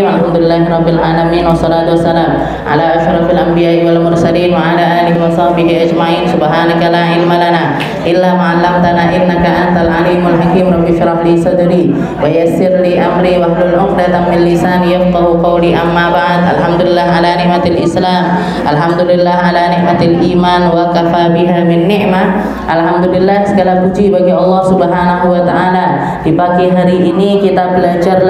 Alhamdulillahirabbil alamin wassalatu wassalam ala asyrafil anbiya'i wal mursalin wa ala alihi wa sahbihi ajmain. Subhanaka la ilma lana illa ma 'allamtana innaka antal alimul hakim. Rabbi shrah li sadri wa yassir li amri wahlul 'uqdatam min lisani yafqahu qawli. Amma ba'd. Alhamdulillah ala nikmatil Islam, alhamdulillah ala nikmatil iman, wa kafa biha min ni'mah. Alhamdulillah, segala puji bagi Allah Subhanahu wa taala. Di pagi hari ini kita belajar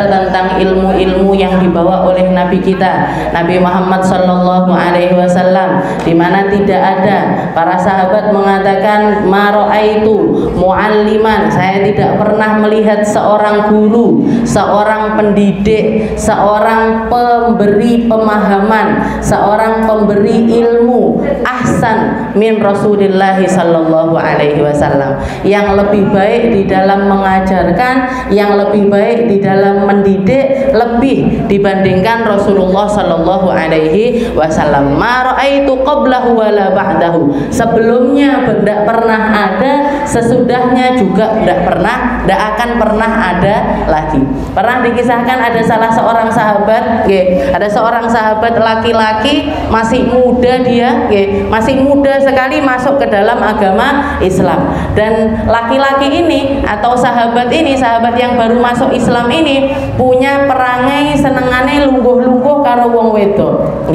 tentang ilmu-ilmu yang dibawa oleh Nabi kita, Nabi Muhammad sallallahu alaihi wasallam, di mana tidak ada, para sahabat mengatakan ma ra'aitu mualliman, saya tidak pernah melihat seorang guru, seorang pendidik, seorang pemberi pemahaman, seorang pemberi ilmu ahsan min Rasulillah sallallahu alaihi wasallam, yang lebih baik di dalam mengajarkan, yang lebih baik di dalam mendidik, lebih dibandingkan Rasulullah sallallahu alaihi wasallam. Ma ra'aitu qablahu wala ba'dahu, sebelumnya tidak pernah ada, sesudahnya juga tidak akan pernah ada lagi. Pernah dikisahkan ada salah seorang sahabat, ada seorang sahabat laki-laki masih muda, dia masih muda sekali masuk ke dalam agama Islam, dan laki-laki ini atau sahabat ini, sahabat yang baru masuk Islam ini punya perangai senengane lungguh-lungguh karo wong wedok.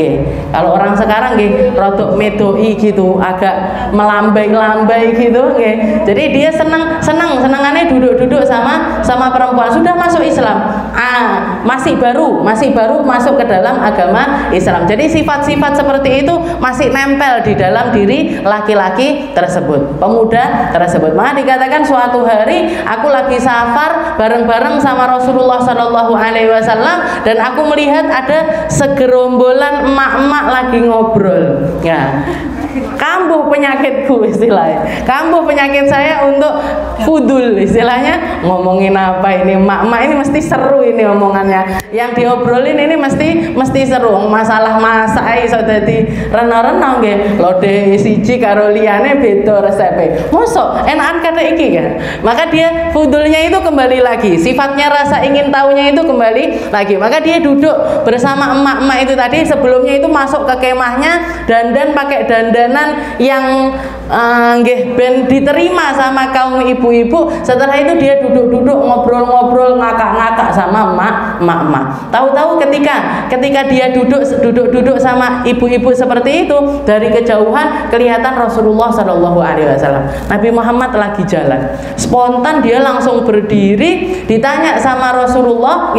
Kalau orang sekarang rodok medoi gitu, agak melambai-lambai gitu. Jadi dia senengane duduk-duduk sama perempuan, sudah masuk Islam. Masih baru masuk ke dalam agama Islam. Jadi sifat-sifat seperti itu masih nempel di dalam diri laki-laki tersebut, pemuda tersebut. Maka dikatakan suatu hari aku lagi safar bareng-bareng sama Rasulullah sallallahu alaihi wasallam, dan aku melihat ada segerombolan emak-emak lagi ngobrol. Kambuh penyakitku istilahnya, kambuh penyakit saya untuk fudul istilahnya. Ngomongin apa ini, emak-emak ini mesti seru ini omongannya, yang diobrolin ini mesti seru. Masalah masak iso dadi rena-rena nggih, lodeh siji karo liyane beda resepe. Mosok enakan kata iki kan. Maka dia fudulnya itu kembali lagi, sifatnya rasa ingin tahunya itu kembali lagi. Maka dia duduk bersama emak-emak itu tadi. Sebelumnya itu masuk ke kemahnya, dandan pakai dandanan yang ben diterima sama kaum ibu-ibu. Setelah itu dia duduk-duduk ngobrol-ngobrol, ngakak-ngakak sama emak-emak. Tahu-tahu ketika dia duduk sama ibu-ibu seperti itu, dari kejauhan kelihatan Rasulullah Shallallahu alaihi wasallam. Nabi Muhammad lagi jalan. Spontan dia langsung berdiri, ditanya sama Rasulullah,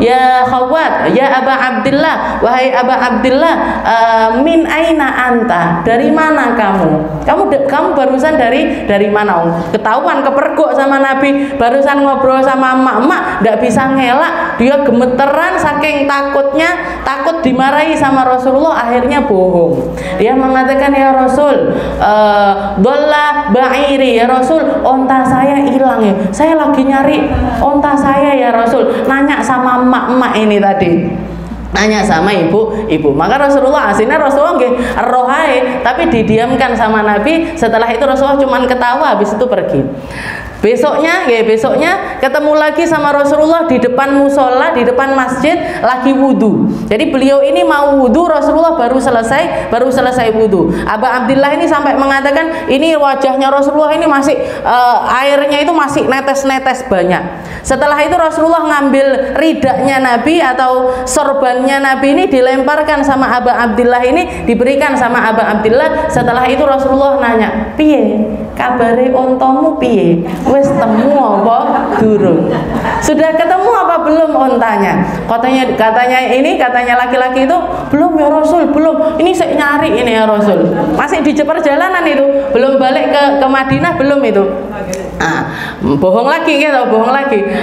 ya Khawwat, ya Aba Abdillah, wahai Aba Abdillah, min aina anta, dari mana kamu barusan dari mana? Ketahuan kepergok sama Nabi, barusan ngobrol sama emak-emak, tidak bisa ngelak, dia gemeteran saking takut dimarahi sama Rasulullah. Akhirnya bohong, dia mengatakan, ya Rasul, dolla ba'iri, ya Rasul, onta saya hilang ya, saya lagi nyari onta saya ya Rasul. Nanya sama emak-emak ini tadi, nanya sama ibu-ibu. Maka Rasulullah, aslinya Rasulullah rohai, tapi didiamkan sama Nabi. Setelah itu Rasulullah cuman ketawa, habis itu pergi. Besoknya ketemu lagi sama Rasulullah di depan musola, di depan masjid, lagi wudhu. Jadi beliau ini mau wudhu, Rasulullah baru selesai wudhu. Aba Abdillah ini sampai mengatakan, ini wajahnya Rasulullah ini masih airnya itu masih netes-netes banyak. Setelah itu Rasulullah ngambil ridaknya Nabi atau sorbannya Nabi ini, dilemparkan sama Aba Abdillah ini, diberikan sama Aba Abdillah. Setelah itu Rasulullah nanya, piye kabare ontomu piye? Wes temu apa durung? Sudah ketemu apa belum ontanya? Katanya laki-laki itu, belum ya Rasul, belum. Ini saya nyari ini ya Rasul. Masih di perjalanan itu, belum balik ke Madinah, belum itu. Bohong lagi.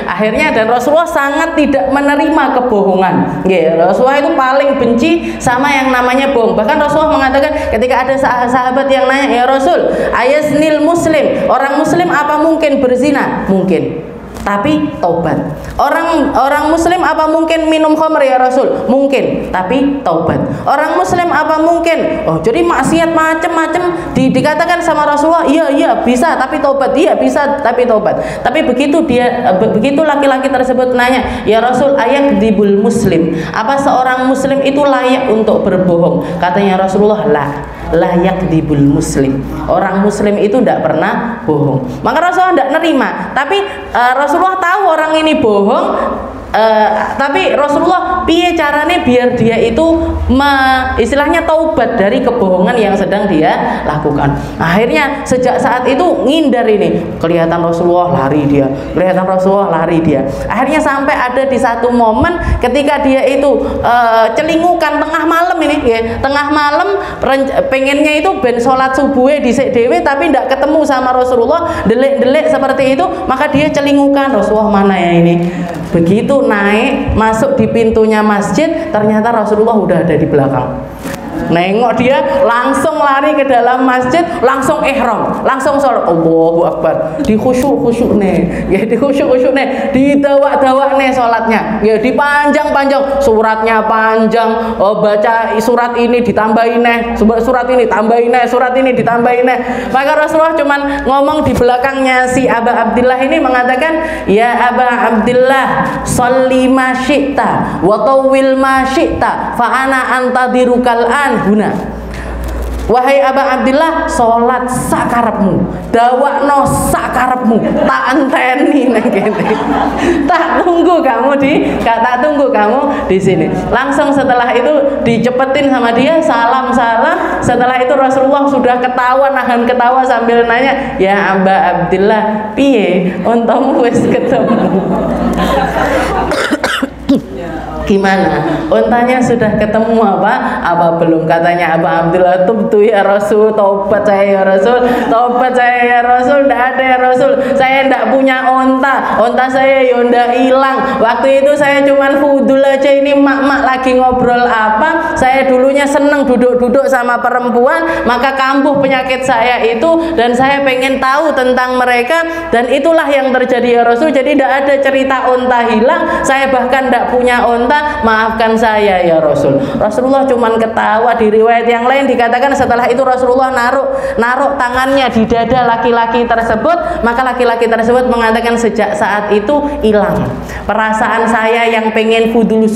Akhirnya, dan Rasulullah sangat tidak menerima kebohongan. Rasulullah itu paling benci sama yang namanya bohong. Bahkan Rasulullah mengatakan, ketika ada sahabat yang nanya, ya Rasul, ayasnil muslim, orang muslim apa mungkin berzina? Mungkin. tapi taubat. Orang muslim apa mungkin minum khamr ya Rasul? Mungkin, tapi taubat. Orang muslim apa mungkin? Oh, jadi maksiat macam-macam dikatakan sama Rasulullah, iya bisa tapi taubat. Iya bisa tapi taubat. Tapi begitu laki-laki tersebut nanya, "Ya Rasul, ayakdibul muslim? Apa seorang muslim itu layak untuk berbohong?" Katanya Rasulullah, layak dibul muslim. Orang muslim itu tidak pernah bohong. Maka Rasulullah tidak nerima. Tapi Rasulullah tahu orang ini bohong. Tapi Rasulullah piye carane biar dia itu istilahnya taubat dari kebohongan yang sedang dia lakukan. Akhirnya sejak saat itu ngindar ini. Kelihatan Rasulullah lari dia. Akhirnya sampai ada di satu momen ketika dia itu celingukan tengah malam ini ya. Tengah malam pengennya itu ben sholat subuh dhisik dhewe tapi tidak ketemu sama Rasulullah, delik-delik seperti itu, maka dia celingukan, Rasulullah mana ya ini. Begitu naik masuk di pintunya masjid, ternyata Rasulullah udah ada di belakang. Nengok dia, langsung lari ke dalam masjid, langsung ihram, langsung sholat. Allahu Akbar. Di khusyuk nih, ya di khusyuk nih, didawak nih sholatnya, ya dipanjang-panjang, suratnya panjang. Baca surat ini ditambahin nih, surat ini ditambahin nih. Maka Rasulullah cuman ngomong di belakangnya si Aba Abdillah ini mengatakan, "Ya Aba Abdillah, sholli ma syi'ta wa tawwil ma syi'ta fa ana antadirukal an guna." Wahai Aba Abdillah, sholat sakarepmu, dawakno sakarepmu, tak enteni nang kene. Tak tunggu kamu di sini. Langsung setelah itu dicepetin sama dia, salam. Setelah itu Rasulullah sudah nahan ketawa sambil nanya, "Ya Aba Abdillah, piye untamu wis ketemu?" Gimana? Untanya sudah ketemu apa belum? Katanya Aba Abdillah, "Tubtu ya Rasul, taubat saya ya Rasul, tidak ada ya Rasul, saya tidak punya unta saya ya udah hilang. Waktu itu saya cuman fudul aja, ini mak lagi ngobrol apa, saya dulunya seneng duduk-duduk sama perempuan, maka kambuh penyakit saya itu dan saya pengen tahu tentang mereka, dan itulah yang terjadi ya Rasul. Jadi tidak ada cerita unta hilang, saya bahkan tidak punya unta, maafkan saya ya Rasul." Rasulullah cuman ketawa. Di riwayat yang lain dikatakan setelah itu Rasulullah naruh tangannya di dada laki-laki tersebut, maka laki-laki tersebut mengatakan, "Sejak saat itu hilang perasaan saya yang pengen fudul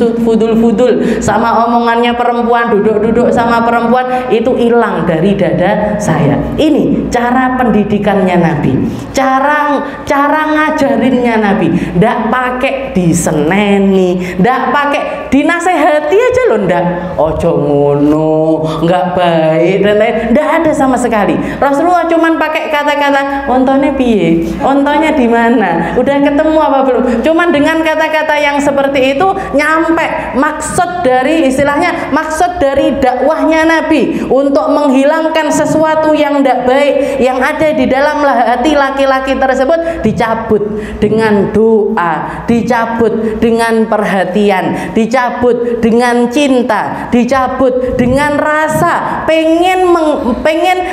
sama omongannya perempuan, duduk-duduk sama perempuan, itu hilang dari dada saya." Ini cara pendidikannya Nabi, cara ngajarinnya Nabi. Ndak pakai diseneni, ndak pakai dinasehati aja loh, ndak. Ojo ngono, nggak baik dan lain, ndak ada sama sekali. Rasulullah cuman pakai kata-kata, "Ontone piye? Ontonya di mana? Udah ketemu apa belum?" Cuman dengan kata-kata yang seperti itu nyampe maksud dari dakwahnya Nabi untuk menghilangkan sesuatu yang tidak baik yang ada di dalam hati laki-laki tersebut, dicabut dengan doa, dicabut dengan perhatian, dicabut dengan cinta, dicabut dengan rasa pengen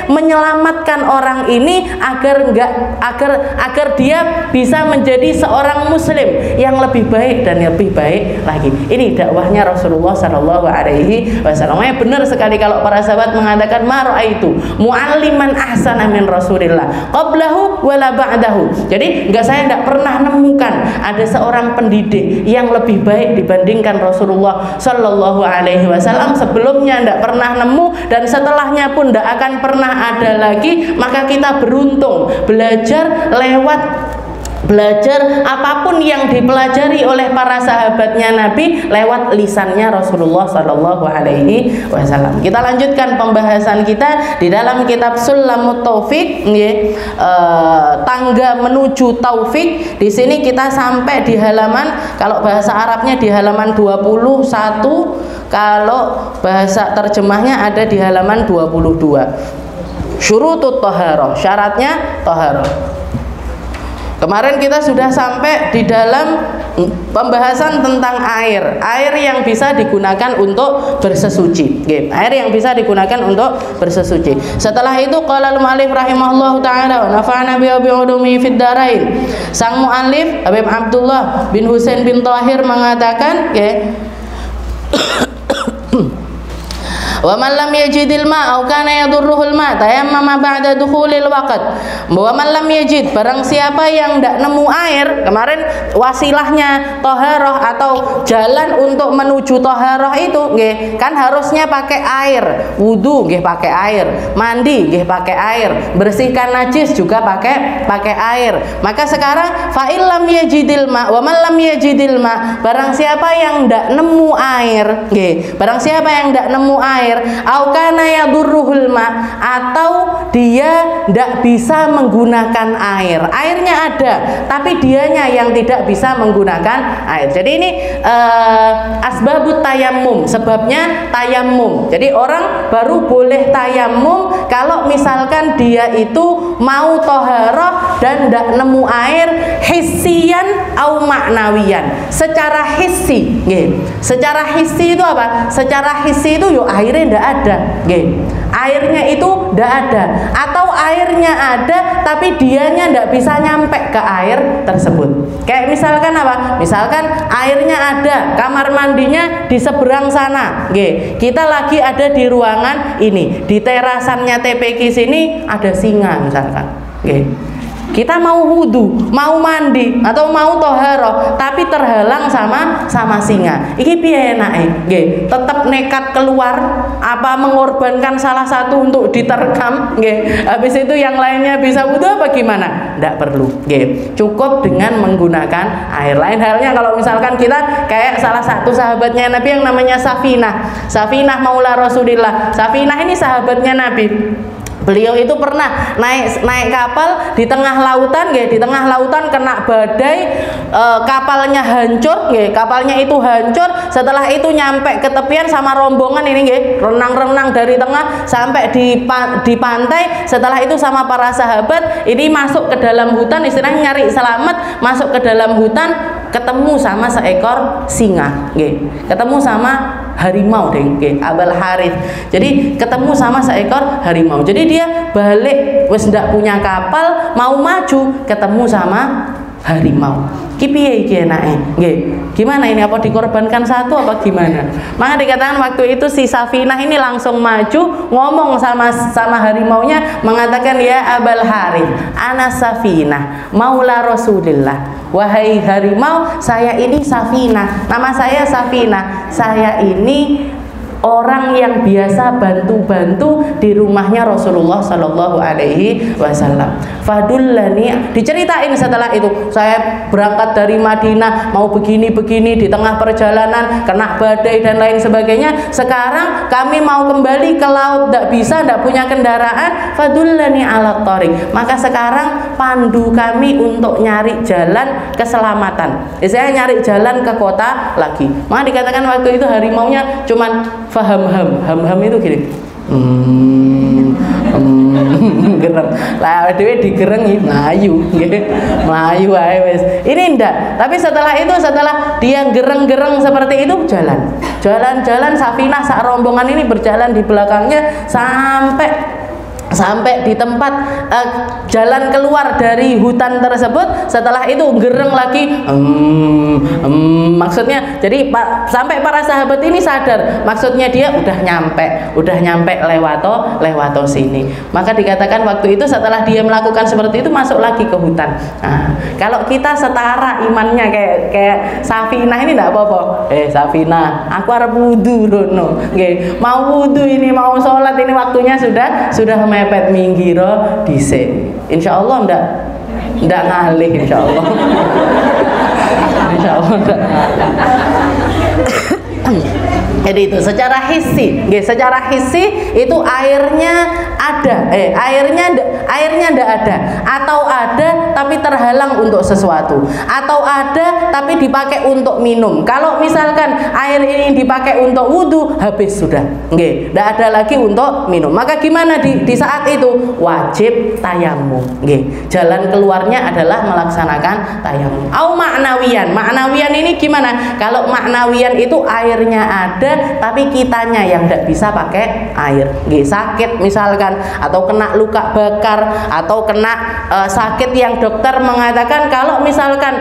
menyelamatkan orang ini agar dia bisa menjadi seorang muslim yang lebih baik dan lebih baik lagi. Ini dakwahnya Rasulullah Shallallahu Alaihi Wasallam. Benar sekali kalau para sahabat mengatakan, "Ma ra'aitu mu'alliman ahsana min Rasulillah qablahu wala ba'dahu." Jadi saya tidak pernah menemukan ada seorang pendidik yang lebih baik dibandingkan Rasulullah Shallallahu Alaihi Wasallam. Sebelumnya tidak pernah nemu dan setelahnya pun tidak akan pernah ada lagi. Maka kita beruntung belajar apapun yang dipelajari oleh para sahabatnya Nabi lewat lisannya Rasulullah Shallallahu Alaihi Wasallam. Kita lanjutkan pembahasan kita di dalam kitab Sulamut Taufik, tangga menuju taufik. Di sini kita sampai di halaman, kalau bahasa Arabnya di halaman 21, kalau bahasa terjemahnya ada di halaman 22. Syurutut thaharah, syaratnya thaharah. Kemarin kita sudah sampai di dalam pembahasan tentang air yang bisa digunakan untuk bersesuci. Air yang bisa digunakan untuk bersesuci. Setelah itu qala al-mu'allif rahimahullahu taala wa nafa'ana bi ulumi fid darain. Sang mu'allif Habib Abdullah bin Husain bin Thahir mengatakan, wa man lam yajidil ma au kana yadurruhul ma tayammama ba'da dukhulil waqt. Wa man lam yajid, barang siapa yang tidak nemu air, kemarin wasilahnya toharoh atau jalan untuk menuju toharoh itu nggih kan harusnya pakai air, wudu nggih pakai air, mandi nggih pakai air, bersihkan najis juga pakai air. Maka sekarang fa illam yajidil ma wa man lam yajidil ma, barang siapa yang tidak nemu air nggih, barang siapa yang tidak nemu air au kana yadurruhul ma, atau dia tidak bisa menggunakan air. Airnya ada tapi dianya yang tidak bisa menggunakan air. Jadi ini asbabut tayammum, sebabnya tayammum. Jadi orang baru boleh tayammum kalau misalkan dia itu mau toharoh dan tidak nemu air hissian au maknawiyan. Secara hissi, secara hissi itu apa? Secara hissi itu yo airnya tidak ada, airnya itu tidak ada, atau airnya ada tapi dianya tidak bisa nyampe ke air tersebut. Kayak misalkan apa? Misalkan airnya ada, kamar mandinya di seberang sana, kita lagi ada di ruangan ini, di terasannya TPQ sini ada singa misalkan, kita mau wudu, mau mandi atau mau toharoh tapi terhalang sama singa. Iki piye enake? Nggih, tetap nekat keluar apa mengorbankan salah satu untuk diterkam, nggih. Habis itu yang lainnya bisa wudu apa gimana? Tidak perlu, nggih. Cukup dengan menggunakan air. Lain halnya kalau misalkan kita kayak salah satu sahabatnya Nabi yang namanya Safinah Maula Rasulillah. Safinah ini sahabatnya Nabi. Beliau itu pernah naik kapal di tengah lautan, di tengah lautan kena badai, kapalnya hancur, kapalnya itu hancur. Setelah itu nyampe ke tepian sama rombongan ini, renang-renang dari tengah sampai di pantai. Setelah itu sama para sahabat ini masuk ke dalam hutan, istilahnya nyari selamat, masuk ke dalam hutan, ketemu sama seekor singa, ketemu sama harimau Abul Harith. Jadi ketemu sama seekor harimau. Jadi dia balik wis ndak punya kapal, mau maju ketemu sama harimau. Ki piye iki enake? Nggih. Gimana ini, apa dikorbankan satu apa gimana? Maka dikatakan waktu itu si Safinah ini langsung maju ngomong sama harimaunya, mengatakan, ya Abul Harith, ana Safinah maula Rasulillah. Wahai harimau, saya ini Safinah. Nama saya Safinah. Saya ini orang yang biasa bantu-bantu di rumahnya Rasulullah Shallallahu Alaihi Wasallam. Fadullani, diceritain setelah itu, saya berangkat dari Madinah mau begini-begini, di tengah perjalanan kena badai dan lain sebagainya. Sekarang kami mau kembali ke laut, tidak bisa, tidak punya kendaraan. Fadullani ala thoriq, maka sekarang pandu kami untuk nyari jalan keselamatan. Saya nyari jalan ke kota lagi. Maka dikatakan waktu itu harimaunya cuman ham itu gini, gereng lah, dewe digerengi melayu, melayu ae wis. Ini ndak, tapi setelah itu, setelah dia gereng-gereng seperti itu, jalan Safinah sak rombongan ini berjalan di belakangnya sampai di tempat jalan keluar dari hutan tersebut. Setelah itu gereng lagi, maksudnya jadi sampai para sahabat ini sadar, maksudnya dia udah nyampe lewato sini. Maka dikatakan waktu itu setelah dia melakukan seperti itu, masuk lagi ke hutan. Nah, kalau kita setara imannya kayak Safinah ini enggak apa-apa. Safinah, aku arep wudu rono. Nggih, mau wudu ini, mau sholat ini, waktunya sudah mepet, minggiro dhisik. Insyaallah ndak ngalih, insyaallah. Insyaallah ndak. Jadi itu secara hissi, secara hissi itu airnya ada, airnya ndak ada, atau ada tapi terhalang untuk sesuatu, atau ada tapi dipakai untuk minum. Kalau misalkan air ini dipakai untuk wudhu, habis sudah, ndak ada lagi untuk minum. Maka gimana di saat itu? Wajib tayamum. Jalan keluarnya adalah melaksanakan tayamum. Au maknawiyan. Maknawiyan ini gimana? Kalau maknawiyan itu airnya ada tapi kitanya yang tidak bisa pakai air, sakit misalkan, atau kena luka bakar, atau kena sakit yang dokter mengatakan kalau misalkan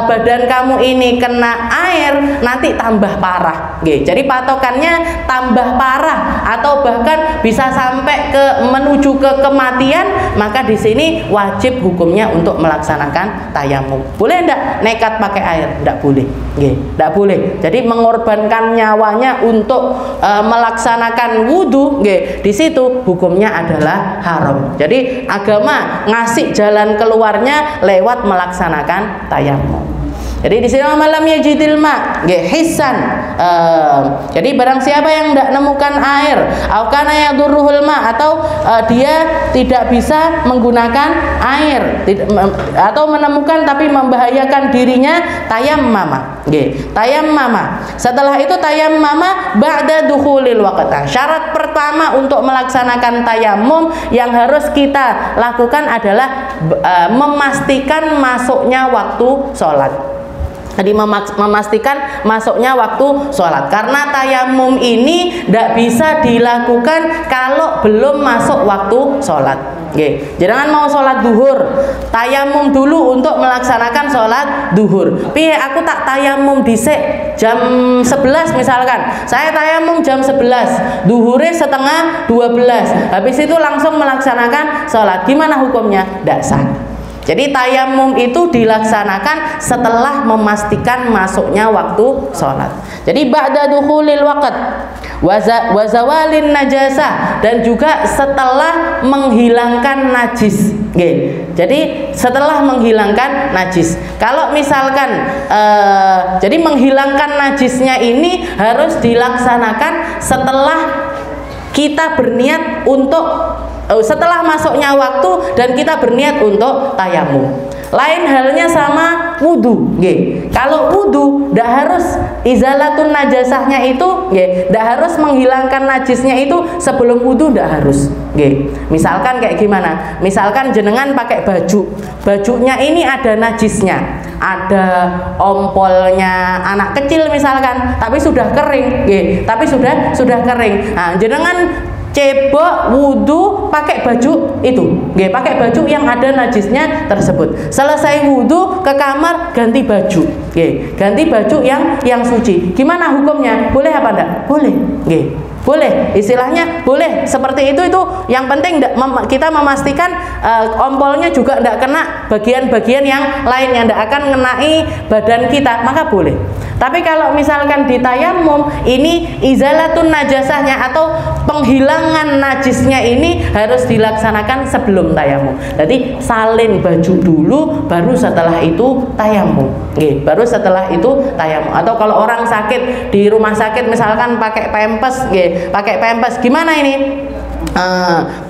badan kamu ini kena air nanti tambah parah. Jadi patokannya tambah parah atau bahkan bisa sampai menuju ke kematian, maka di sini wajib hukumnya untuk melaksanakan tayamum. Boleh enggak nekat pakai air? Enggak boleh. Enggak boleh. Jadi mengorbankan nyawanya untuk melaksanakan wudhu, di situ hukumnya adalah haram. Jadi agama ngasih jalan keluarnya lewat melaksanakan tayamum. Jadi di sini malam yajidil ma, hissan. Jadi barang siapa yang tidak nemukan air, aukana yadurruhul ma, atau dia tidak bisa menggunakan air, atau menemukan tapi membahayakan dirinya, tayammama. Tayammama. Setelah itu tayammama ba'da dukhulil waqt. Syarat pertama untuk melaksanakan tayammum yang harus kita lakukan adalah memastikan masuknya waktu sholat. Jadi memastikan masuknya waktu sholat, karena tayamum ini tidak bisa dilakukan kalau belum masuk waktu sholat. Jangan mau sholat duhur, tayamum dulu untuk melaksanakan sholat duhur. Piye aku tak tayamum dhisik jam 11 misalkan, saya tayamum jam 11, duhure setengah 12, habis itu langsung melaksanakan sholat, gimana hukumnya? Tidak sah. Jadi tayamum itu dilaksanakan setelah memastikan masuknya waktu sholat. Jadi ba'da dukhulil waqt wa zawalin najasah, dan juga setelah menghilangkan najis. Jadi setelah menghilangkan najis. Kalau misalkan jadi menghilangkan najisnya ini harus dilaksanakan setelah kita berniat untuk setelah masuknya waktu dan kita berniat untuk tayamum. Lain halnya sama wudhu. Kalau wudhu tidak harus izalatun najasahnya itu, tidak harus menghilangkan najisnya itu sebelum wudhu, tidak harus. Misalkan kayak gimana? Misalkan jenengan pakai baju, bajunya ini ada najisnya, ada ompolnya anak kecil misalkan, tapi sudah kering, tapi sudah kering. Nah, jenengan cebok wudhu pakai baju itu, pakai baju yang ada najisnya tersebut. Selesai wudhu ke kamar ganti baju, ganti baju yang suci. Gimana hukumnya? Boleh apa enggak? Boleh, boleh. Istilahnya boleh seperti itu. Yang penting kita memastikan ompolnya juga enggak kena bagian-bagian yang lain yang enggak akan mengenai badan kita, maka boleh. Tapi kalau misalkan di tayamum ini izalatun najasahnya atau penghilangan najisnya ini harus dilaksanakan sebelum tayamum. Jadi salin baju dulu, baru setelah itu tayamum. Baru setelah itu tayamum. Atau kalau orang sakit di rumah sakit misalkan pakai pempes, gimana ini?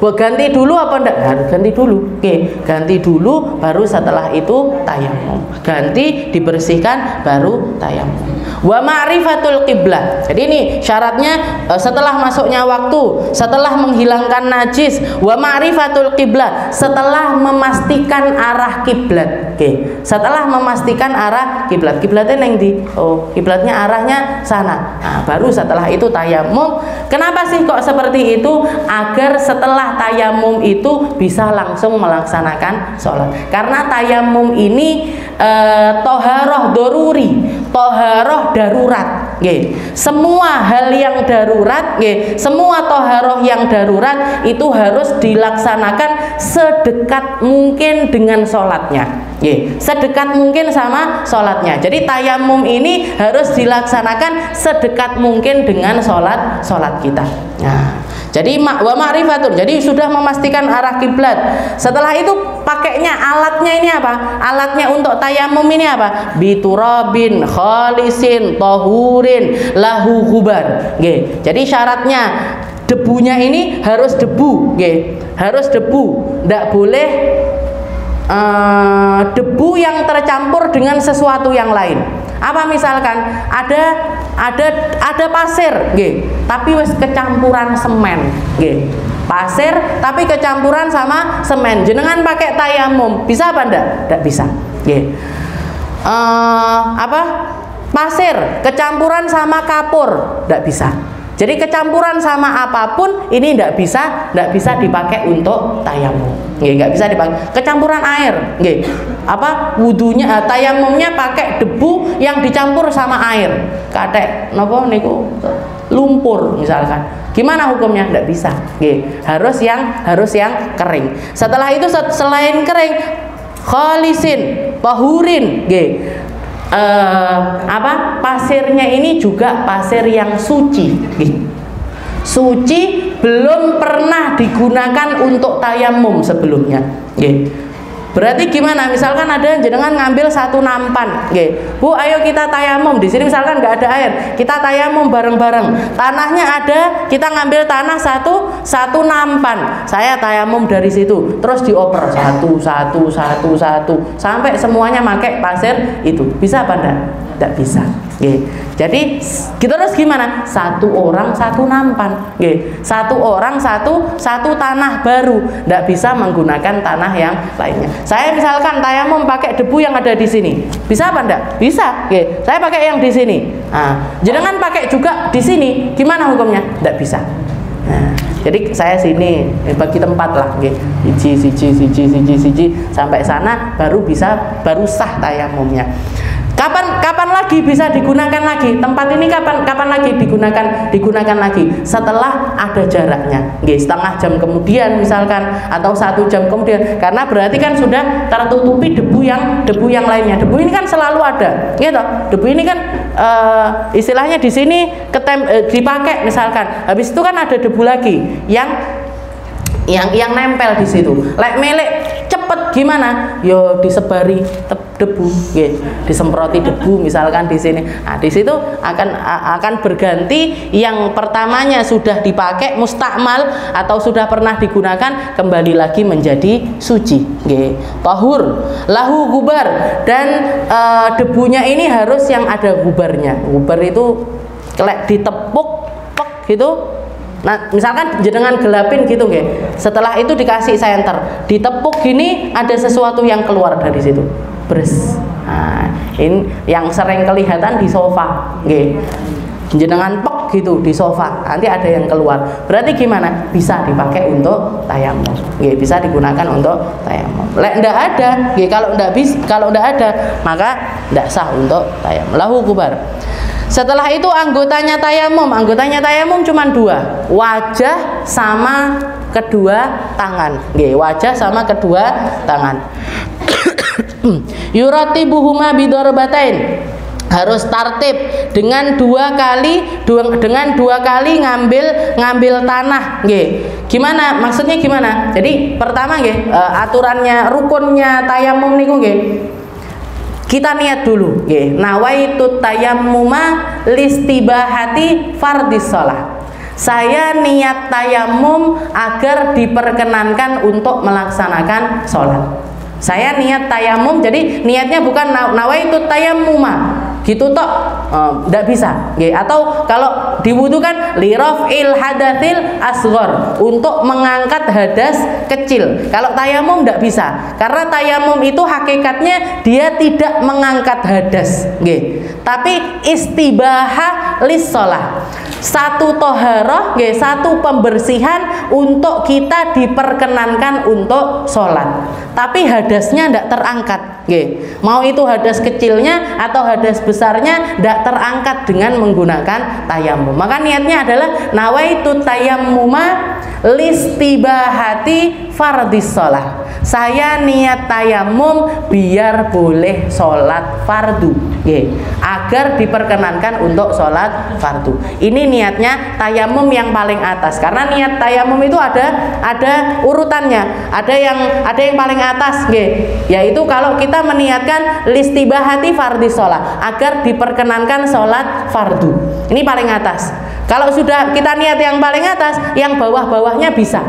Ganti dulu apa enggak? Harus ganti dulu. Ganti dulu, baru setelah itu tayamum. Ganti, dibersihkan, baru tayamum. Wa ma'rifatul qiblah. Jadi ini syaratnya setelah masuknya waktu, setelah menghilangkan najis, wa ma'rifatul qiblah, setelah memastikan arah kiblat. Setelah memastikan arah kiblat. Kiblatnya neng di, kiblatnya arahnya sana. Nah, baru setelah itu tayamum. Kenapa sih kok seperti itu? Agar setelah tayamum itu bisa langsung melaksanakan sholat. Karena tayamum ini toharoh doruri, toharoh darurat. Semua hal yang darurat, semua toharoh yang darurat itu harus dilaksanakan sedekat mungkin dengan sholatnya. Sedekat mungkin sama sholatnya. Jadi tayamum ini harus dilaksanakan sedekat mungkin dengan sholat kita. Nah, jadi wa ma'rifatur, jadi sudah memastikan arah kiblat. Setelah itu pakainya alatnya ini apa? Alatnya untuk tayamum ini apa? Biturabin khalisin tahurin lahu gubar. Nggih. Jadi syaratnya debunya ini harus debu, nggih. Harus debu. Ndak boleh debu yang tercampur dengan sesuatu yang lain. Apa misalkan ada pasir, nggih, tapi wis kecampuran semen, nggih. Pasir tapi kecampuran sama semen. Jenengan pakai tayamum, bisa apa ndak? Ndak bisa, nggih. Pasir kecampuran sama kapur, ndak bisa. Jadi kecampuran sama apapun ini ndak bisa dipakai untuk tayamum. Nggih, nggak bisa dipakai. Kecampuran air, nggih. Wudunya tayamumnya pakai debu yang dicampur sama air. Katek napa niku lumpur misalkan. Gimana hukumnya? Ndak bisa. Nggih, harus yang kering. Setelah itu selain kering khalisin, tahurin, nggih. Pasirnya ini juga pasir yang suci, suci, belum pernah digunakan untuk tayamum sebelumnya, berarti gimana? Misalkan ada jenengan ngambil satu nampan, Bu, ayo kita tayamum. Di sini misalkan nggak ada air, kita tayamum bareng-bareng. Tanahnya ada, kita ngambil tanah satu nampan. Saya tayamum dari situ, terus dioper satu sampai semuanya pakai pasir itu. Bisa apa enggak? Tidak bisa. Jadi terus gimana? Satu orang satu nampan, satu orang satu tanah baru. Tidak bisa menggunakan tanah yang lainnya. Saya misalkan tayamum pakai debu yang ada di sini, bisa apa enggak? Bisa. Saya pakai yang di sini. Jangan pakai juga di sini. Gimana hukumnya? Tidak bisa. Jadi saya sini bagi tempat lah, siji sampai sana baru sah tayamumnya. Kapan lagi bisa digunakan lagi? Tempat ini kapan lagi digunakan lagi? Setelah ada jaraknya, setengah jam kemudian misalkan, atau 1 jam kemudian. Karena berarti kan sudah tertutupi debu yang lainnya. Debu ini kan selalu ada, gitu. Debu ini kan istilahnya di sini dipakai misalkan. Habis itu kan ada debu lagi yang nempel di situ. Lek melek cepet gimana? Yo disebari debu, disemproti debu misalkan di sini. Nah, di situ akan berganti yang pertamanya sudah dipakai mustakmal atau sudah pernah digunakan, kembali lagi menjadi suci. Tahur lahu gubar, dan debunya ini harus yang ada gubarnya. Gubar itu kelek ditepuk gitu. Nah, misalkan jenengan gelapin gitu, setelah itu dikasih senter, ditepuk gini, ada sesuatu yang keluar dari situ, bres. Nah, ini yang sering kelihatan di sofa, jenengan pek gitu di sofa, nanti ada yang keluar. Berarti gimana? Bisa dipakai untuk tayamum, bisa digunakan untuk tayamum. Lek ndak ada, kalau ndak ada, maka ndak sah untuk tayamum. Lahu gubar. Setelah itu anggotanya tayamum cuma 2, wajah sama kedua tangan. Wajah sama kedua tangan. Yuratibuhuma bidorbatain, harus tartib dengan dua kali ngambil tanah. Gimana? Maksudnya gimana? Jadi pertama aturannya, rukunnya tayamum niku kita niat dulu, nawaitu tayammuma listibahati fardhis shalah. Saya niat tayamum agar diperkenankan untuk melaksanakan sholat. Saya niat tayamum, jadi niatnya bukan nawaitu tayammuma gitu tok, ndak bisa. Atau kalau diwudukan lirafil hadatsil asghar, untuk mengangkat hadas kecil. Kalau tayamum ndak bisa, karena tayamum itu hakikatnya dia tidak mengangkat hadas, tapi istibahah lis shalah. Satu toharoh, satu pembersihan untuk kita diperkenankan untuk sholat, tapi hadasnya tidak terangkat. Mau itu hadas kecilnya atau hadas besarnya tidak terangkat dengan menggunakan tayamum. Maka niatnya adalah nawaitu tayammuma listibahati fardhis shalah. saya niat tayamum biar boleh sholat fardu, agar diperkenankan untuk sholat fardu. Ini niatnya tayamum yang paling atas, karena niat tayamum itu ada urutannya, ada yang paling atas, yaitu kalau kita meniatkan listibahati fardhi sholat, agar diperkenankan sholat fardu. Ini paling atas. Kalau sudah kita niat yang paling atas, yang bawah-bawahnya bisa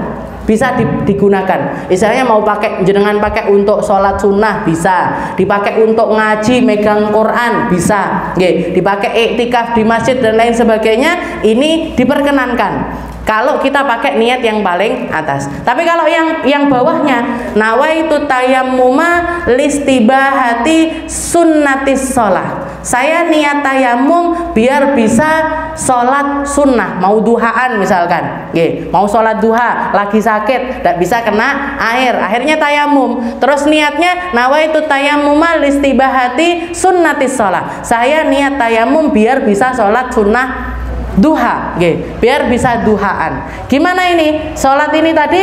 digunakan. Misalnya mau jenengan pakai untuk sholat sunnah bisa, dipakai untuk ngaji, megang Quran bisa, dipakai iktikaf di masjid dan lain sebagainya. Ini diperkenankan kalau kita pakai niat yang paling atas. Tapi kalau yang bawahnya, nawaitu tayammuma listibahati sunnatis sholah, saya niat tayamum biar bisa sholat sunnah, mau duhaan misalkan, mau sholat duha, lagi sakit, tidak bisa kena air, akhirnya tayamum. Terus niatnya nawaitu tayammuma listibahati sunnatis sholah, saya niat tayamum biar bisa sholat sunnah duha, biar bisa duhaan. Gimana ini? Sholat ini tadi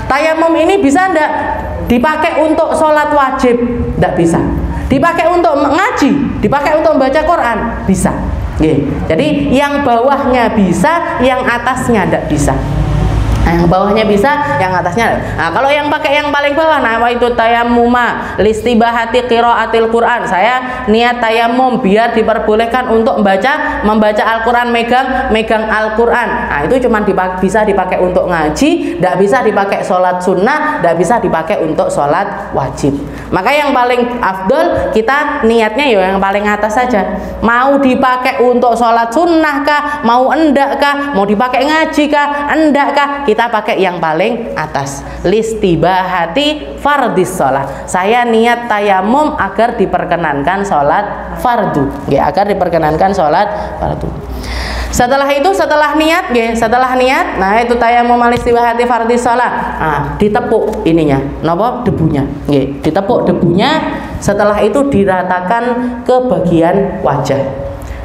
tayamum ini bisa ndak dipakai untuk sholat wajib? Ndak bisa. Dipakai untuk ngaji, dipakai untuk membaca Quran, bisa. Jadi yang bawahnya bisa, yang atasnya ndak bisa. Yang bawahnya bisa, yang atasnya. Nah, kalau yang pakai yang paling bawah, nawaitu tayammuma listibahati qiraatil Quran, saya niat tayamum biar diperbolehkan untuk membaca Al-Quran, megang Al-Quran. Nah, itu cuma bisa dipakai untuk ngaji, tidak bisa dipakai sholat sunnah, tidak bisa dipakai untuk sholat wajib. Maka yang paling afdol kita niatnya ya yang paling atas saja. Mau dipakai untuk sholat sunnah kah, mau enggak kah, mau dipakai ngaji kah, enggak kah, kita pakai yang paling atas, listibahati fardhis sholat, saya niat tayamum agar diperkenankan sholat fardu, agar diperkenankan sholat fardu. Setelah niat, nah itu tayamum listibahati fardhis sholat, nah, ditepuk ininya, debunya, ditepuk debunya. Setelah itu diratakan ke bagian wajah.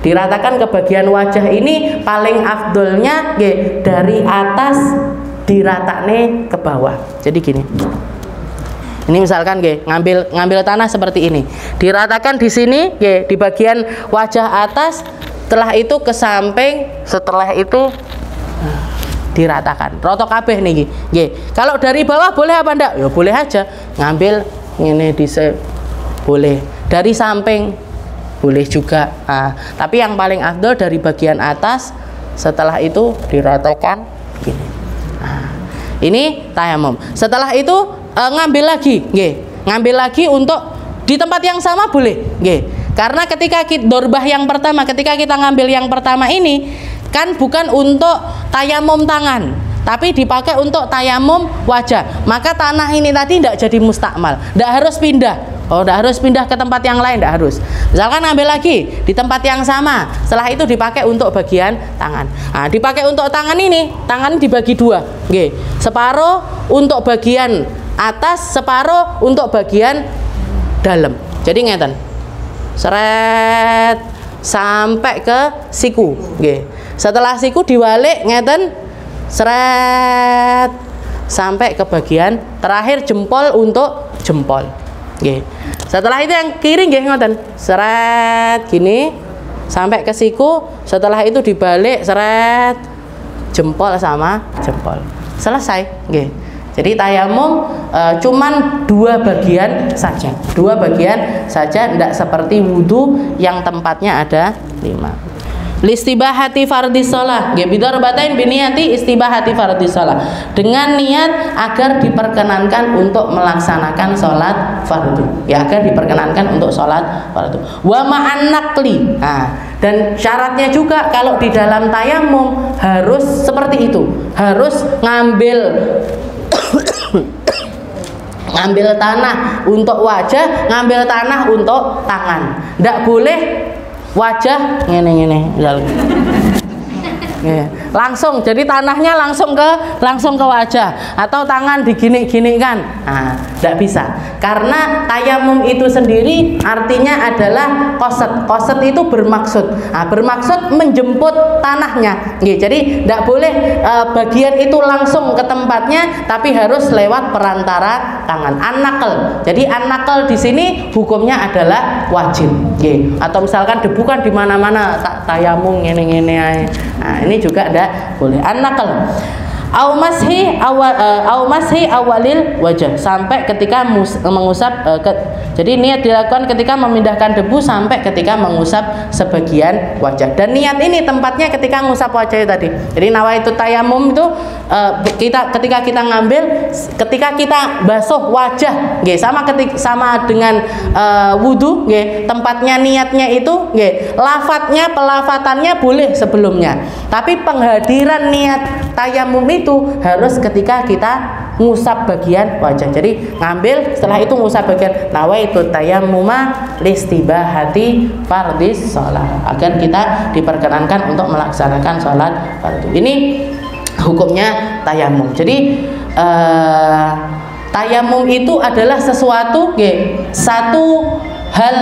Diratakan ke bagian wajah ini paling afdolnya dari atas diratakne ke bawah. Jadi gini. Ini misalkan ngambil tanah seperti ini. Diratakan di sini di bagian wajah atas, setelah itu ke samping, setelah itu diratakan. Roto kabeh niki. Kalau dari bawah boleh apa enggak? Ya boleh aja. Ngambil ini boleh. Dari samping boleh juga. Nah, tapi yang paling afdol dari bagian atas, setelah itu diratakan gini. Nah, ini tayamum. Setelah itu ngambil lagi untuk di tempat yang sama boleh, karena ketika dorbah yang pertama, ketika kita ngambil yang pertama ini kan bukan untuk tayamum tangan, tapi dipakai untuk tayamum wajah, maka tanah ini tadi tidak jadi mustakmal, tidak harus pindah. Tidak harus pindah ke tempat yang lain, tidak harus. Misalkan ambil lagi di tempat yang sama, setelah itu dipakai untuk bagian tangan. Nah, dipakai untuk tangan ini, tangan dibagi dua, separuh untuk bagian atas, separuh untuk bagian dalam. Jadi ngeten, seret sampai ke siku. Setelah siku diwalik ngeten, seret sampai ke bagian terakhir jempol untuk jempol. Setelah itu yang kiri ngoten, seret gini sampai ke siku, setelah itu dibalik seret jempol sama jempol, selesai. Jadi tayamum cuman dua bagian saja, tidak seperti wudhu yang tempatnya ada 5. Listibahati fardhis shalah, bidarbatain biniyati istibahati fardhis shalah, dengan niat agar diperkenankan untuk melaksanakan sholat fardu, agar diperkenankan untuk sholat fardu. Wa ma'an naqli, dan syaratnya juga kalau di dalam tayamum harus seperti itu, harus ngambil tanah untuk wajah, ngambil tanah untuk tangan. Tidak boleh wajah ngene Langsung, jadi tanahnya langsung ke wajah atau tangan digini-ginikan. Nah, tidak bisa. Karena tayamum itu sendiri artinya adalah qasad. Qasad itu bermaksud. Nah, bermaksud menjemput tanahnya. Jadi tidak boleh bagian itu langsung ke tempatnya, tapi harus lewat perantara tangan. An-naql. Jadi an-naql di sini hukumnya adalah wajib. Atau misalkan debu kan di mana-mana tayamum ngene-ngene ae. Nah, ini juga tidak boleh. An-naql. Au mashi awalil wajah, sampai ketika mengusap jadi niat dilakukan ketika memindahkan debu sampai ketika mengusap sebagian wajah. Dan niat ini tempatnya ketika mengusap wajah tadi. Jadi nawaitu tayamum itu ketika kita ngambil, ketika kita basuh wajah, sama dengan wudu, tempatnya niatnya itu, lafadznya pelafatannya boleh sebelumnya. Tapi penghadiran niat tayamum itu harus ketika kita ngusap bagian wajah. Jadi ngambil, setelah itu ngusap bagian, nawaitu tayammuma listibahati fardhis shalah, agar kita diperkenankan untuk melaksanakan sholat fardu. Ini hukumnya tayamum. Jadi tayamum itu adalah sesuatu, satu hal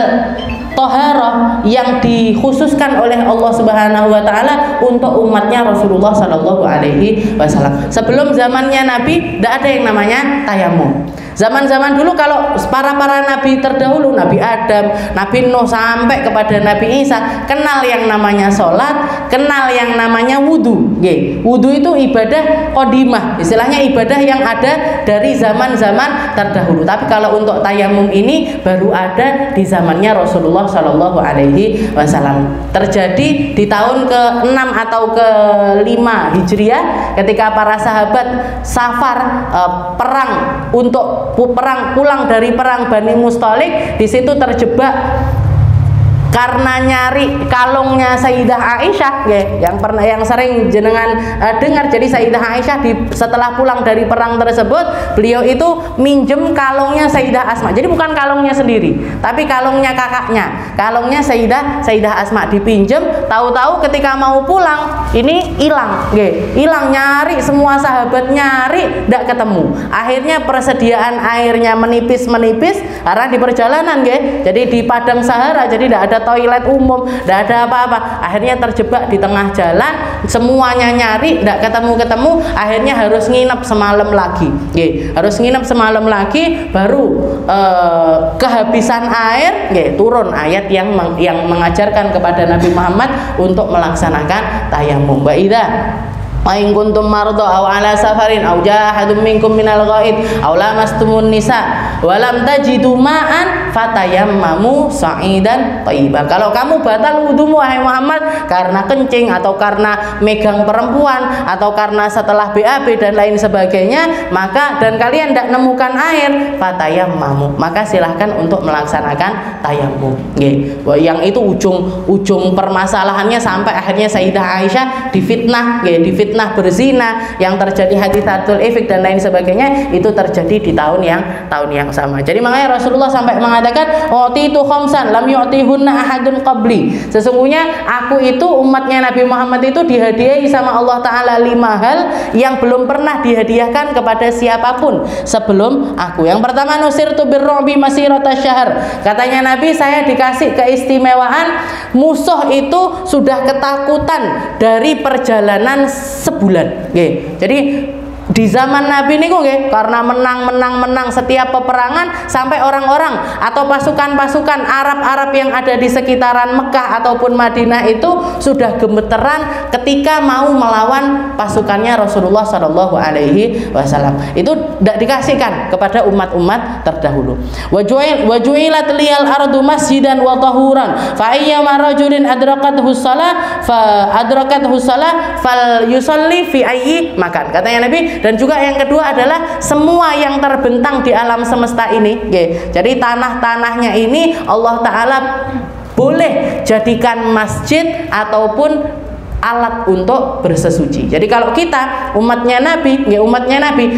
toharoh yang dikhususkan oleh Allah Subhanahu wa taala untuk umatnya Rasulullah Shallallahu alaihi wasallam. Sebelum zamannya Nabi tidak ada yang namanya tayamum. Zaman-zaman dulu kalau para nabi terdahulu, Nabi Adam, Nabi Nuh sampai kepada Nabi Isa, kenal yang namanya sholat, kenal yang namanya wudu. Wudu itu ibadah qadimah, istilahnya ibadah yang ada dari zaman-zaman terdahulu. Tapi kalau untuk tayamum ini baru ada di zamannya Rasulullah Shallallahu alaihi wasallam. Terjadi di tahun ke-6 atau ke-5 Hijriah, ketika para sahabat safar perang untuk pulang dari perang Bani Mustalik. Di situ terjebak karena nyari kalungnya Sayyidah Aisyah, yang sering jenengan dengar. Jadi Sayyidah Aisyah setelah pulang dari perang tersebut, beliau itu minjem kalungnya Sayyidah Asma. Jadi bukan kalungnya sendiri, tapi kalungnya kakaknya, kalungnya Sayyidah Asma dipinjem. Tahu-tahu ketika mau pulang ini hilang, hilang, nyari semua sahabat nyari, tidak ketemu. Akhirnya persediaan airnya menipis karena di perjalanan, jadi di padang Sahara, jadi tidak ada toilet umum, tidak ada apa-apa. Akhirnya terjebak di tengah jalan, semuanya nyari, tidak ketemu. Akhirnya harus nginep semalam lagi. Harus nginep semalam lagi, baru kehabisan air, turun ayat yang mengajarkan kepada Nabi Muhammad untuk melaksanakan tayamum. Wa idza wa in kuntum marda aw ala safarin aw jaa ahadum minkum minal ghaid aw lamastumun nisa wa lam tajidu ma'an fatayammamu sa'idan thayyiban. Kalau kamu batal wudumu wahai Muhammad karena kencing atau karena megang perempuan atau karena setelah BAB dan lain sebagainya, maka dan kalian tidak menemukan air, fatayammamu, maka silahkan untuk melaksanakan tayamum. Yang itu ujung permasalahannya sampai akhirnya Sayyidah Aisyah difitnah berzina, yang terjadi hadisatul ifk dan lain sebagainya, itu terjadi di tahun yang sama. Jadi makanya Rasulullah sampai mengatakan, "Utitu khamsan lam yu'tihunna ahadun qabli." Sesungguhnya aku itu, umatnya Nabi Muhammad itu dihadiahi sama Allah Ta'ala 5 hal yang belum pernah dihadiahkan kepada siapapun sebelum aku. Yang pertama, nusirtu birru'bi masirata syahr. Katanya Nabi, saya dikasih keistimewaan musuh itu sudah ketakutan dari perjalanan sebulan. Jadi di zaman Nabi niku karena menang setiap peperangan, sampai orang-orang atau pasukan-pasukan Arab yang ada di sekitaran Mekah ataupun Madinah itu sudah gemeteran ketika mau melawan pasukannya Rasulullah Shallallahu alaihi wasallam. Itu tidak dikasihkan kepada umat-umat terdahulu. Wajuilat liyal ardu masjidan wa tahuran fa ayyama rajulin adrakathu shalah fal yusalli fi ayyi makan. Katanya Nabi. Dan juga yang kedua adalah semua yang terbentang di alam semesta ini, jadi tanah-tanahnya ini Allah Ta'ala boleh jadikan masjid ataupun alat untuk bersesuci. Jadi kalau kita umatnya Nabi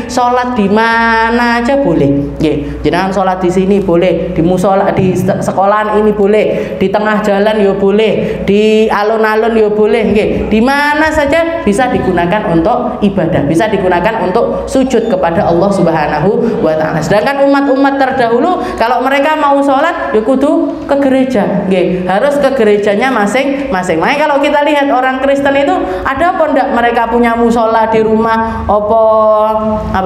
sholat di mana aja boleh. Jenengan sholat di sini boleh, di musola, di sekolahan ini boleh, di tengah jalan yo boleh, di alun-alun yo boleh, nggih. Di mana saja bisa digunakan untuk ibadah, bisa digunakan untuk sujud kepada Allah Subhanahu wa taala. Sedangkan umat-umat terdahulu kalau mereka mau sholat ya kudu ke gereja, nggih. Harus ke gerejanya masing-masing. Makanya kalau kita lihat orang Kristen itu ada apa ndak mereka punya musola di rumah, apa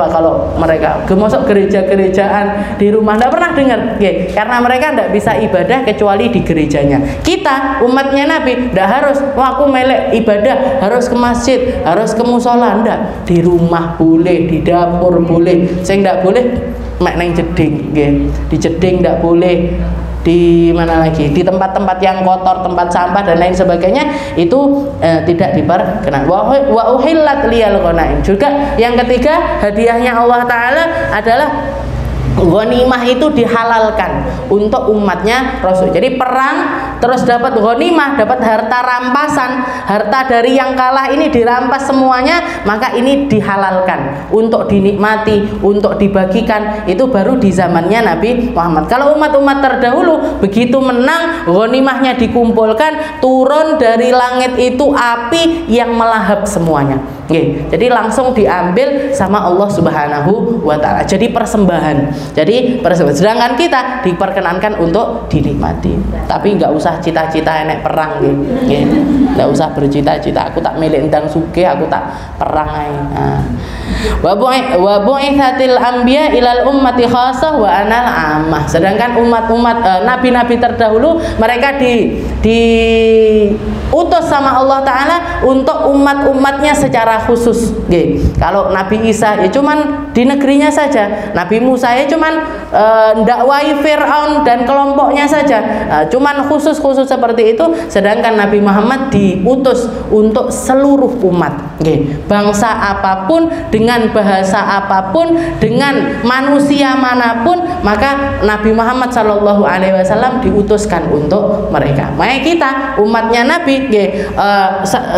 kalau mereka masuk gereja-gerejaan di rumah, ndak pernah dengar, nggih. Karena mereka ndak bisa ibadah kecuali di gerejanya. Kita umatnya Nabi ndak harus, wah aku melek ibadah harus ke masjid, harus ke musola, ndak. Di rumah boleh, di dapur boleh. Sing ndak boleh mek neng jeding, nggih. Di jeding ndak boleh. Di mana lagi, di tempat-tempat yang kotor, tempat sampah dan lain sebagainya itu tidak diperkenan. Wa uhillat liyal ghanaim. Juga yang ketiga, hadiahnya Allah Ta'ala adalah ghanimah itu dihalalkan untuk umatnya Rasul. Jadi perang terus dapat ghanimah, dapat harta rampasan, harta dari yang kalah ini dirampas semuanya, maka ini dihalalkan untuk dinikmati, untuk dibagikan. Itu baru di zamannya Nabi Muhammad. Kalau umat-umat terdahulu begitu menang, ghanimahnya dikumpulkan, turun dari langit itu api yang melahap semuanya. Jadi langsung diambil sama Allah Subhanahu wa taala. Jadi persembahan. Sedangkan kita diperkenankan untuk dinikmati. Tapi nggak usah cita-cita enek perang, nggih. Nggak usah bercita-cita aku tak milih endang sugih, aku tak perang ae. Wa bu'itsatil anbiya ilal ummati khassah wa anal ammah. Sedangkan umat-umat nabi-nabi terdahulu mereka diutus sama Allah Ta'ala untuk umat-umatnya secara khusus. Kalau Nabi Isa ya cuman di negerinya saja, Nabi Musa ya cuman dakwai Fir'aun dan kelompoknya saja, cuman khusus seperti itu. Sedangkan Nabi Muhammad diutus untuk seluruh umat, bangsa apapun, dengan bahasa apapun, dengan manusia manapun, maka Nabi Muhammad SAW diutuskan untuk mereka. Makanya kita umatnya Nabi,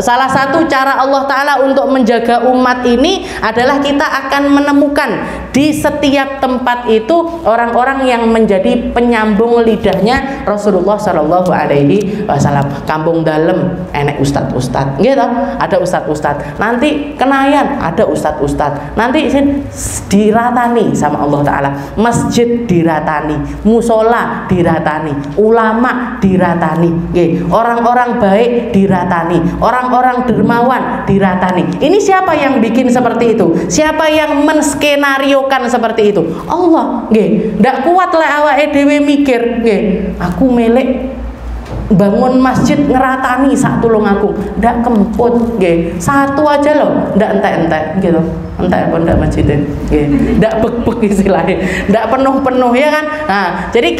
salah satu cara Allah Ta'ala untuk menjaga umat ini adalah kita akan menemukan di setiap tempat itu orang-orang yang menjadi penyambung lidahnya Rasulullah SAW. Kampung dalem enek ustad-ustad, gitu, ada ustad-ustad. Nanti Kenayan ada ustad-ustad. Nanti diratani sama Allah Ta'ala. Masjid diratani, musola diratani, ulama diratani, orang-orang baik diratani, orang-orang dermawan diratani. Ini siapa yang bikin seperti itu? Siapa yang menskenariokan seperti itu? Allah. Ndak kuat lah awake dhewe mikir, aku melek bangun masjid ngeratani sak tulung aku, ndak kemput, satu aja loh, ndak entek-entek gitu. Entah apa ndak masjidnya, ndak bek-bek istilahnya, ndak penuh-penuh, ya kan? Nah, jadi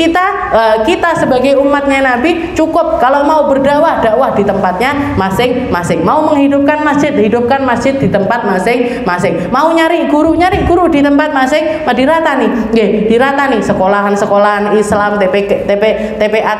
kita sebagai umatnya Nabi cukup kalau mau berdakwah, dakwah di tempatnya masing-masing. Mau menghidupkan masjid, hidupkan masjid di tempat masing-masing. Mau nyari guru di tempat diratani, diratani sekolahan-sekolahan Islam,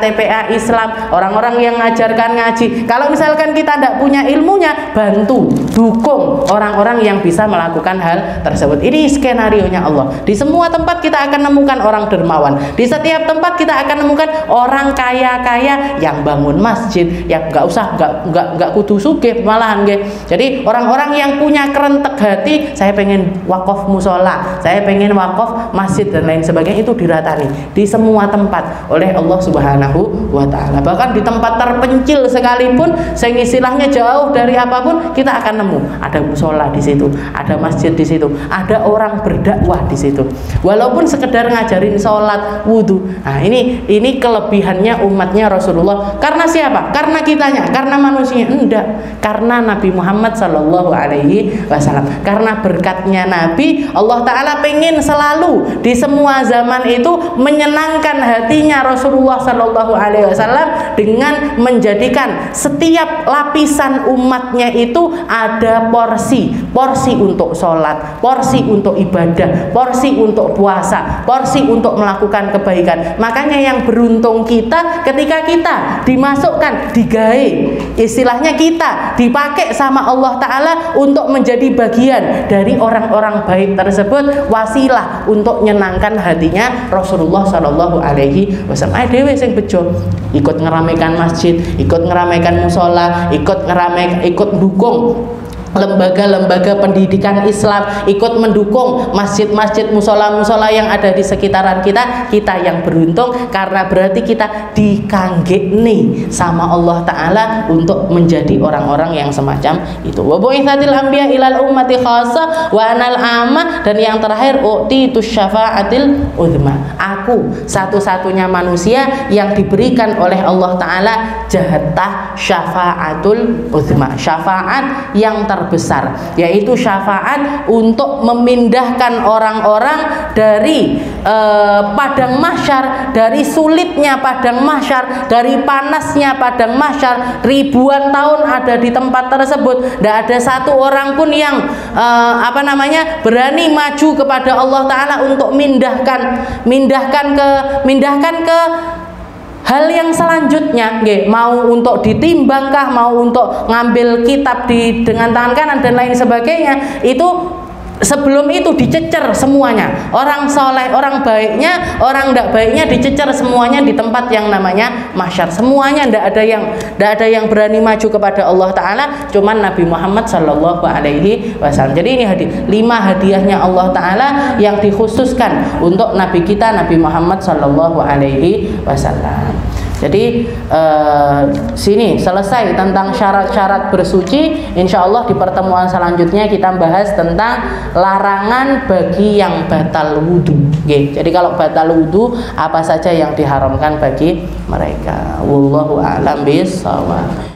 TPA Islam, orang-orang yang ngajarkan ngaji. Kalau misalkan kita ndak punya ilmunya, bantu, dukung orang-orang yang bisa melakukan hal tersebut. Ini skenarionya Allah. Di semua tempat kita akan menemukan orang dermawan. Di setiap tempat kita akan menemukan orang kaya-kaya yang bangun masjid, yang nggak kudu sugih malahan, Jadi orang-orang yang punya kerentek hati, saya pengen wakaf musola, saya pengen wakaf masjid dan lain sebagainya, itu diratani di semua tempat oleh Allah Subhanahu wa taala. Bahkan di tempat terpencil sekalipun, sing istilahnya jauh dari apapun, kita akan nemu ada musola di situ, ada masjid di situ, ada orang berdakwah di situ, walaupun sekedar ngajarin sholat, wudhu. Nah, ini kelebihannya umatnya Rasulullah. Karena siapa? Karena kitanya, karena manusia? Enggak, karena Nabi Muhammad SAW. Karena berkatnya Nabi, Allah Ta'ala pengen selalu di semua zaman itu menyenangkan hatinya Rasulullah SAW dengan menjadikan setiap lapisan umatnya itu ada porsi untuk sholat, porsi untuk ibadah, porsi untuk puasa, porsi untuk melakukan kebaikan. Makanya yang beruntung kita ketika kita dimasukkan, digawe istilahnya kita dipakai sama Allah Ta'ala untuk menjadi bagian dari orang-orang baik tersebut, wasilah untuk nyenangkan hatinya Rasulullah Shallallahu Alaihi Wasallam. Ayo dewe sing bejo, ikut ngeramaikan masjid, ikut ngeramaikan musola, ikut dukung lembaga-lembaga pendidikan Islam, ikut mendukung masjid-masjid, musola-musola yang ada di sekitaran kita. Kita yang beruntung, karena berarti kita dikanggeni sama Allah Ta'ala untuk menjadi orang-orang yang semacam itu. Wa bu'itsatil anbiya ilal ummati khassa wa anal amma, dan yang terakhir utitus syafa'atil uzma, aku satu-satunya manusia yang diberikan oleh Allah Ta'ala jatah syafa'atul uzma, syafaat yang terbesar, yaitu syafaat untuk memindahkan orang-orang dari padang mahsyar, dari sulitnya padang mahsyar, dari panasnya padang mahsyar. Ribuan tahun ada di tempat tersebut, tidak ada satu orang pun yang berani maju kepada Allah Ta'ala untuk mindahkan ke hal yang selanjutnya, mau untuk ditimbangkah, mau untuk ngambil kitab dengan tangan kanan dan lain sebagainya. Itu sebelum itu dicecer semuanya, orang soleh, orang baiknya, orang tidak baiknya dicecer semuanya di tempat yang namanya mahsyar. Semuanya tidak ada yang berani maju kepada Allah Ta'ala, cuman Nabi Muhammad Sallallahu Alaihi Wasallam. Jadi ini 5 hadiahnya Allah Ta'ala yang dikhususkan untuk Nabi kita, Nabi Muhammad Sallallahu Alaihi Wasallam. Jadi sini selesai tentang syarat-syarat bersuci. Insya Allah di pertemuan selanjutnya kita bahas tentang larangan bagi yang batal wudhu. Jadi kalau batal wudhu, apa saja yang diharamkan bagi mereka. Wallahu a'lam bishawab.